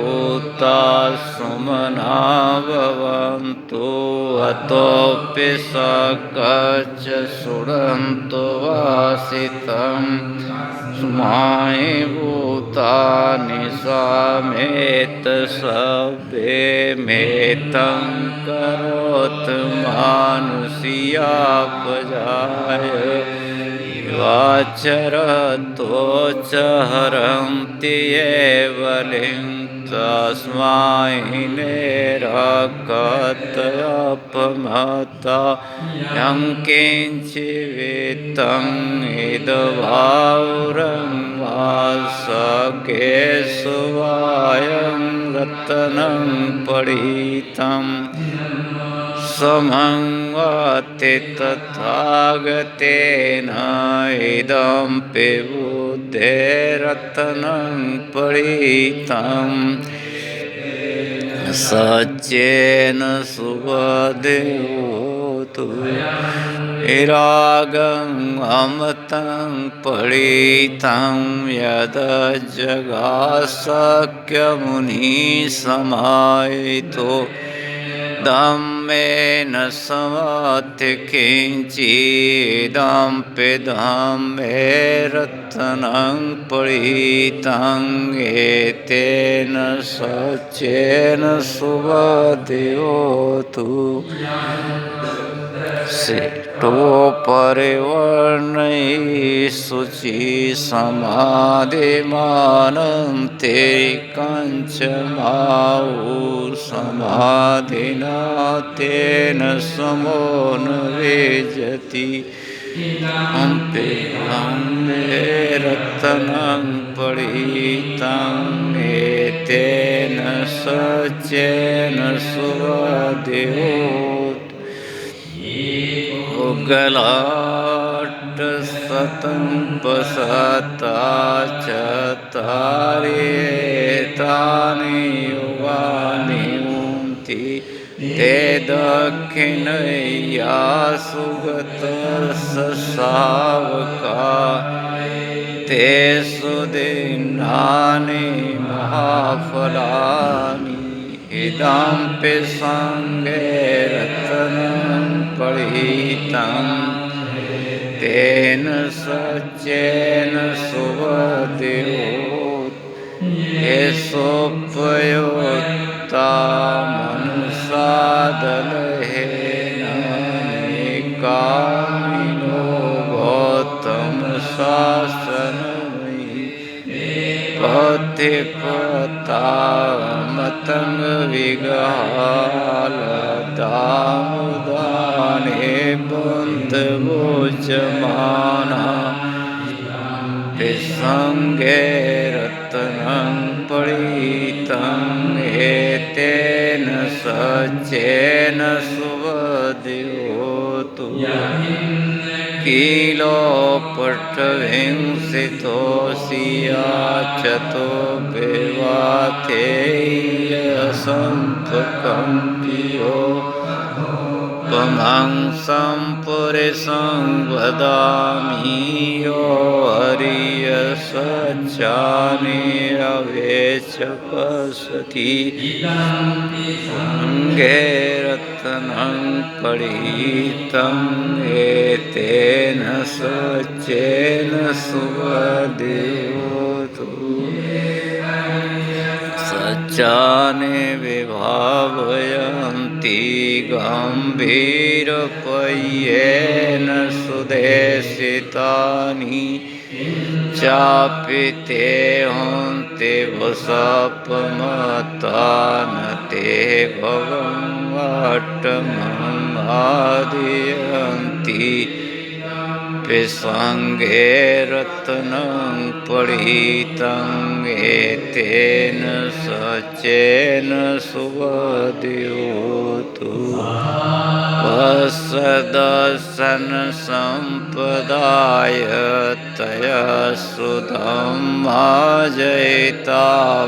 भूता सुमना भवन्तु हतोऽपि सकच्च शृण्वन्तु वासितं स्माहि भूतानि सामेत सभ्ये मेतं करोतु मानुषीयापजाय वाचरतो च हरन्ति एव लिं तस्मै निराकतयपमता यं किञ्चिवित्तं इदभावरं वासकेशवायं रत्नं पठितं समङ्गति तथागतेन इदं विबुधेरत्नं पठितं सच्चेन सुबदेवोतु विरागं अमतं पठितं यदजगाशक्यमुनिसमाहितो धम्मेन समधिकिञ्चिदम्पि धम्मे रत्नं पठितं एतेन सच्चेन सुबदेवोतु सेटोपरिवर्णैः शुचिसमाधिमानन्ते कञ्चमावु समाधिना तेन समो न विजति हम्पे हम्मे रत्नं पठितं एतेन सच्चेन सुबदेवोतु उगलाट्टशतं पशता चत्वारि एतानि युगानि उन्ति ते दक्षिणयासु गतस्सावका तेषु दिनानि महाफलानि इदम्पि सङ्गे रत्नं पठितं तेन सच्चेन सुबदेवोतु एषोपयुक्ता मनुषादलहेन कामिनो गौतमशासनमयि पथिपतामतं विगहालदामुदाने बन्धुभुजमाना विसङ्गे रत्नं पठितं एतेन सच्चेन सुबदेवोतु किलोपटविंसितोऽसियाचतो विवाथेयसम्पकम्पियो पमंसं पुरुषं वदामि यो हरियसच्चानि अवेचपसति अङ्गे रत्नं पठितं एतेन सच्चेन सुबदेवोतु सच्चानि विभावयन्ति गम्भीरपय्येन सुदेशितानि चापि ते हन्ति वसपमतान ते भगवन्वाट्टमम् आदयन्ति विसङ्गे रत्नं पठितं एतेन सच्चेन सुबदेवोतु वसदर्शन सम्पदाय तया सुधम्माजयिता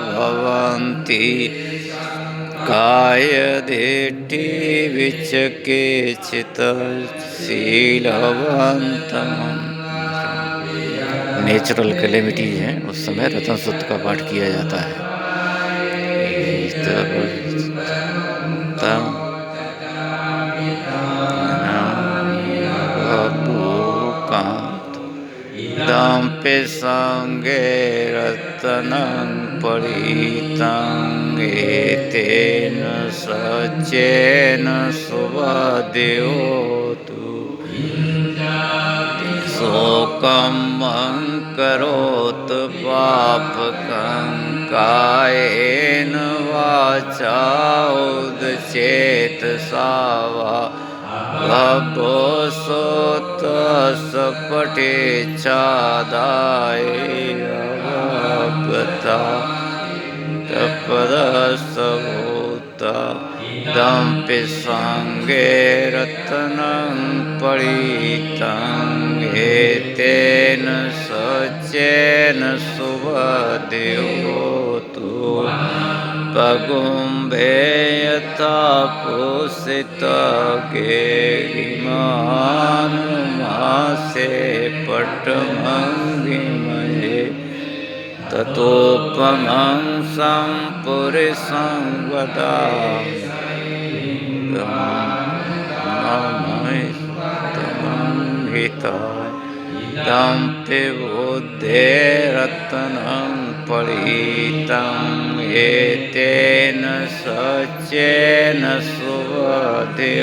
भवन्ति कायदिष्टि विचकित्सितशीलवन्तम्। नेचुरल कैलेमिटी है उस समय रतन सूक्त का पाठ किया जाता है। Dampi sange ratanang paritam etena sacena suvadyotu sokam ankarot papakam kayena vacha udcetasa Vabhosota chadaya avagata tapadasavota dampi sange ratanam paritam etena sacena suvadyotu Pagumbeyata pusita gerimānumāse patamangimaye tatopamam sampurisam vadāmi tamam hitāya Dampi buddhe ratanam paritam etena sacena suvadyotu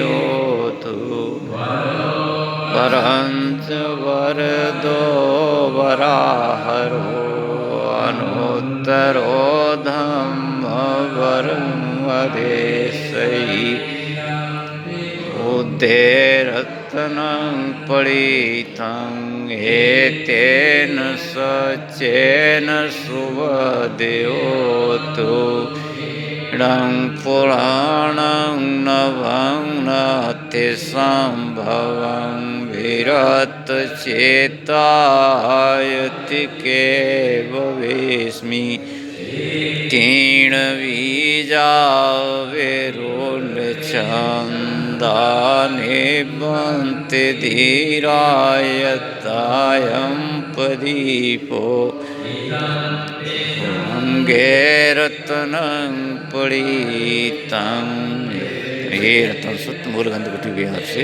Varanca vardo varaharo anuttaro dhamma varam vadesai Buddhe ratanam paritam etena sacena suvadyotu Rang puranam navam nati sambhavam virata cetayati keva vismi Tīna vīja virula chandāni banti dhīrāyatājam padīpo Angeratanam paritam ये रत्न सुत मूल गंध कुटी बिहार से